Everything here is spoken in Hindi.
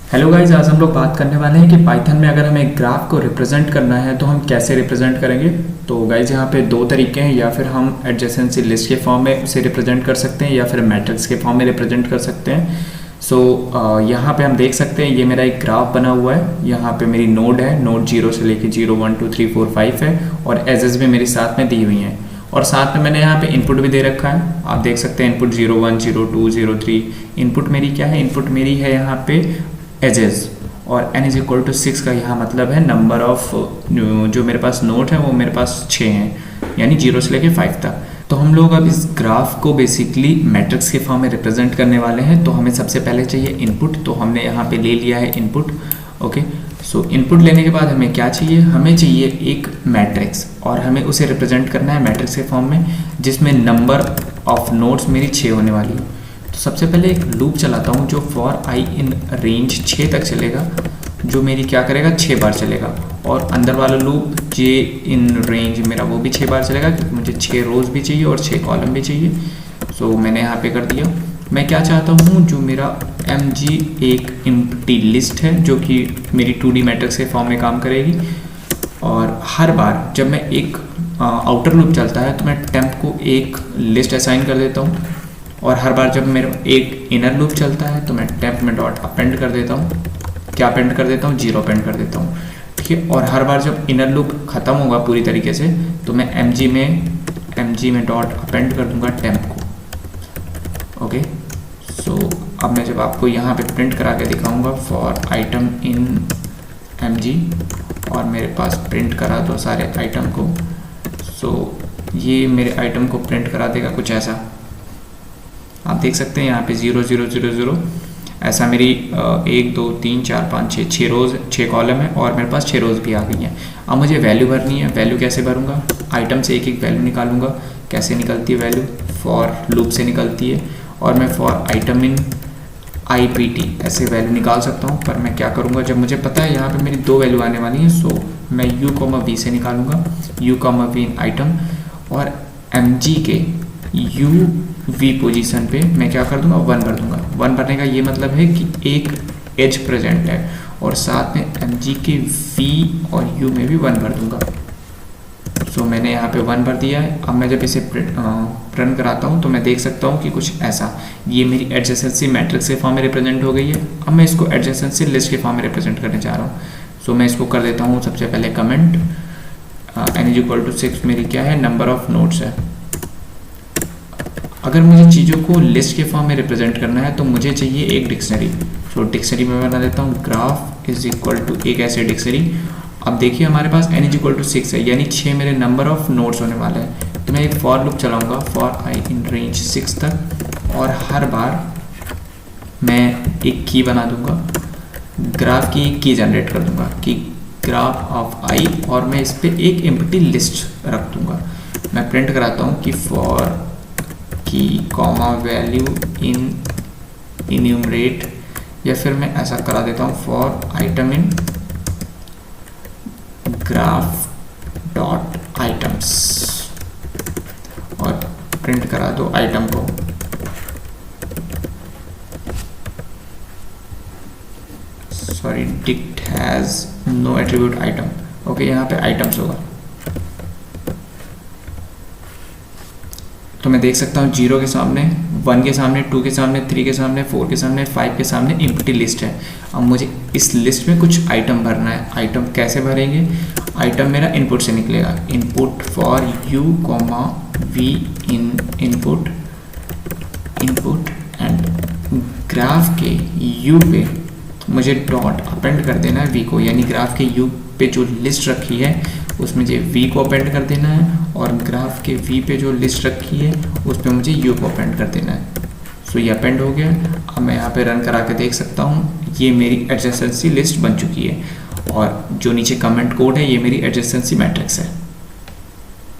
हेलो गाइस, आज हम लोग बात करने वाले हैं कि पाइथन में अगर हमें ग्राफ को रिप्रेजेंट करना है तो हम कैसे रिप्रेजेंट करेंगे। तो गाइस यहाँ पे दो तरीके हैं, या फिर हम एडजेसेंसी लिस्ट के फॉर्म में उसे रिप्रेजेंट कर सकते हैं या फिर मैट्रिक्स के फॉर्म में रिप्रेजेंट कर सकते हैं। यहाँ पे हम देख सकते हैं ये मेरा एक ग्राफ बना हुआ है। यहाँ पे मेरी नोड है, नोड 0 से लेके 0 1 2 3 4 5 है और एजेस भी मेरे साथ में दी हुई हैं और साथ में मैंने यहाँ पे इनपुट भी दे रखा है। आप देख सकते हैं इनपुट 0 1 0 2 0 3। इनपुट मेरी क्या है? इनपुट मेरी है यहाँ पे एजेस और n इज इक्वल टू 6 का यहाँ मतलब है नंबर ऑफ जो मेरे पास नोट है वो मेरे पास 6 हैं, यानी 0 से लेके 5 तक। तो हम लोग अब इस ग्राफ को बेसिकली मैट्रिक्स के फॉर्म में रिप्रेजेंट करने वाले हैं। तो हमें सबसे पहले चाहिए इनपुट, तो हमने यहाँ पे ले लिया है इनपुट। ओके, सो इनपुट लेने के बाद हमें क्या चाहिए? हमें चाहिए एक मैट्रिक्स और हमें उसे रिप्रेजेंट करना है मैट्रिक्स के फॉर्म में जिसमें नंबर ऑफ नोड्स मेरी 6 होने वाली है। तो सबसे पहले एक लूप चलाता हूँ जो फॉर आई इन रेंज 6 तक चलेगा, जो मेरी क्या करेगा 6 बार चलेगा। और अंदर वाला लूप जे इन रेंज मेरा वो भी 6 बार चलेगा क्योंकि मुझे 6 रोज भी चाहिए और 6 कॉलम भी चाहिए। सो मैंने यहाँ पे कर दिया। मैं क्या चाहता हूँ, जो मेरा mg एक एम्प्टी लिस्ट है जो कि मेरी 2D मैट्रिक्स के फॉर्म में काम करेगी। और हर बार जब मैं एक आउटर लूप चलता है तो मैं टेम्प को एक लिस्ट असाइन कर देता हूँ और हर बार जब मेरा एक इनर लूप चलता है तो मैं टेम्प में डॉट अपेंड कर देता हूँ। क्या अपेंड कर देता हूँ? 0 अपेंड कर देता हूँ। ठीक है, और हर बार जब इनर लूप ख़त्म होगा पूरी तरीके से तो मैं mg में डॉट अपेंड कर दूंगा टेम्प को। ओके, सो अब मैं जब आपको यहाँ पे प्रिंट करा के दिखाऊंगा फॉर आइटम इन mg और मेरे पास प्रिंट करा दो सारे आइटम को। सो ये मेरे आइटम को प्रिंट करा देगा कुछ ऐसा। आप देख सकते हैं यहाँ पे 0 0 0 0 ऐसा मेरी 1 2 3 4 5 6 रोज 6 कॉलम है और मेरे पास 6 रोज भी आ गई हैं। अब मुझे वैल्यू भरनी है। वैल्यू कैसे भरूंगा? आइटम से एक एक वैल्यू निकालूंगा। कैसे निकलती है वैल्यू? फॉर लूप से निकलती है और मैं फॉर आइटम इन IPT ऐसे वैल्यू निकाल सकता हूँ। पर मैं क्या करूँगा, जब मुझे पता है यहाँ पर मेरी 2 वैल्यू आने वाली हैं, सो मैं u, v से निकालूंगा u, v इन आइटम और mg के v पोजीशन पे मैं क्या कर दूंगा 1 भर दूंगा। 1 भरने का ये मतलब है कि एक एज प्रेजेंट है और साथ में mg के v और u में भी 1 भर दूंगा। सो मैंने यहाँ पे 1 भर दिया है। अब मैं जब इसे रन कराता हूँ तो मैं देख सकता हूँ कि कुछ ऐसा, ये मेरी एडजेसेंसी मैट्रिक्स के फॉर्म में रिप्रेजेंट हो गई है। अब मैं इसको एडजेसेंसी लिस्ट के फॉर्म में रिप्रेजेंट करने जा रहा हूँ। सो मैं इसको कर देता हूँ सबसे पहले comment n is equal to 6 मेरी क्या है? नंबर ऑफ नोड्स है। अगर मुझे चीज़ों को लिस्ट के फॉर्म में रिप्रेजेंट करना है तो मुझे चाहिए एक डिक्शनरी। सो डिक्शनरी में बना देता हूँ ग्राफ इज इक्वल टू एक ऐसे डिक्शनरी। अब देखिए हमारे पास n इज इक्वल टू 6 है, यानी 6 मेरे नंबर ऑफ नोड्स होने वाले हैं। तो मैं एक फॉर लूप चलाऊंगा फॉर आई इन रेंज 6 तक और हर बार मैं एक की बना दूंगा, ग्राफ की एक की जनरेट कर दूंगा कि ग्राफ ऑफ आई, और मैं इस पर एक एम्प्टी लिस्ट रख दूंगा। मैं प्रिंट कराता हूँ कि फॉर की कॉमा वैल्यू इन इन्यूमरेट, या फिर मैं ऐसा करा देता हूँ for item in graph dot items और प्रिंट करा दो आइटम को। Sorry, dict has no attribute item. Okay, यहाँ पे आइटम्स होगा। तो मैं देख सकता हूँ 0 के सामने, 1 के सामने, 2 के सामने, 3 के सामने, 4 के सामने, 5 के सामने एम्प्टी लिस्ट है। अब मुझे इस लिस्ट में कुछ आइटम भरना है। आइटम कैसे भरेंगे? आइटम मेरा इनपुट से निकलेगा। Input for u, v in input and graph के u पे मुझे डॉट अपेंड कर देना है v को, यानी ग्राफ के u पे जो लिस्ट रखी है उसमें मुझे v को अपेंड कर देना है और ग्राफ के v पे जो लिस्ट रखी है उस पर मुझे u को अपेंड कर देना है। सो ये अपेंड हो गया। अब मैं यहाँ पे रन करा के देख सकता हूँ ये मेरी एडजेसेंसी लिस्ट बन चुकी है और जो नीचे कमेंट कोड है ये मेरी एडजेसेंसी मैट्रिक्स है।